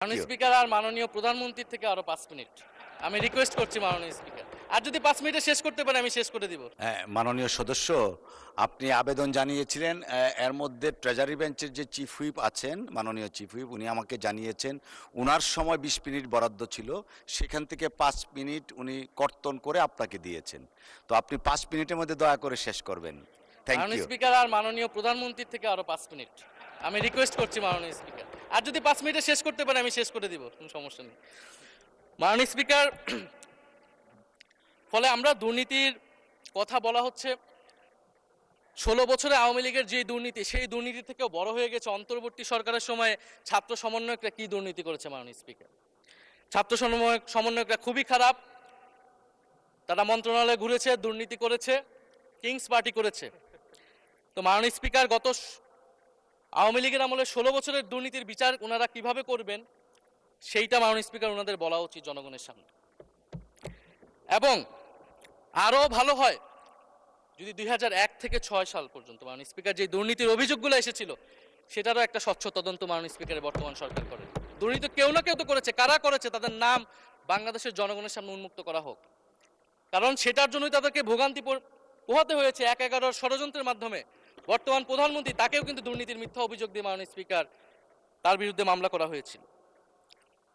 মাননীয় স্পিকার আর মাননীয় প্রধানমন্ত্রীর থেকে আরো 5 মিনিট আমি রিকোয়েস্ট করছি মাননীয় স্পিকার, আর যদি 5 মিনিটে শেষ করতে পারে আমি শেষ করে দিব। মাননীয় সদস্য, আপনি আবেদন জানিয়েছিলেন, এর মধ্যে ট্রেজারি বেঞ্চের যে চিফ হুইপ আছেন, মাননীয় চিফ হুইপ, উনি আমাকে জানিয়েছেন উনার সময় 20 মিনিট বরাদ্দ ছিল, সেখান থেকে 5 মিনিট উনি কর্তন করে আপনাকে দিয়েছেন। তো আপনি 5 মিনিটের মধ্যে দয়া করে শেষ করবেন। থ্যাংক মাননীয় ইউ। স্পিকার আর মাননীয় প্রধানমন্ত্রীর থেকে আরো 5 মিনিট আমি রিকোয়েস্ট করছি মাননীয় স্পিকার, আর যদি 5 মিনিটে শেষ করতে পারে আমি শেষ করে দিব, কোনো সমস্যা নেই। মাননীয় স্পিকার, ফলে আমরা দুর্নীতির কথা বলা হচ্ছে, 16 বছরে আওয়ামী লীগের যে দুর্নীতি, সেই দুর্নীতি থেকেও বড় হয়ে গেছে অন্তর্বর্তী সরকারের সময়ে ছাত্র সমন্বয়করা কি দুর্নীতি করেছে। মাননীয় স্পিকার, ছাত্র সমন্বয়করা খুবই খারাপ, তারা মন্ত্রণালয়ে ঘুরেছে, দুর্নীতি করেছে, কিংস পার্টি করেছে। তো মাননীয় স্পিকার, আওয়ামী লীগের আমলে 16 বছরের দুর্নীতির বিচার ওনারা কিভাবে করবেন সেইটা মাননীয় স্পিকার ওনাদের বলা উচিত জনগণের সামনে। এবং আরো ভালো হয় যদি 2001 থেকে 6 সাল পর্যন্ত মাননীয় স্পিকার যে দুর্নীতির অভিযোগগুলো এসেছিল সেটারও একটা স্বচ্ছ তদন্ত মাননীয় স্পিকারের বর্তমান সরকার করে। দুর্নীতি কেউ না কেউ তো করেছে, কারা করেছে তাদের নাম বাংলাদেশের জনগণের সামনে উন্মুক্ত করা হোক, কারণ সেটার জন্যই তাদেরকে ভোগান্তি পোহাতে হয়েছে 1/11 ষড়যন্ত্রের মাধ্যমে। বর্তমান প্রধানমন্ত্রী, তাকেও কিন্তু দুর্নীতির মিথ্যা অভিযোগ দিয়ে মাননীয় স্পিকার তার বিরুদ্ধে মামলা করা হয়েছিল।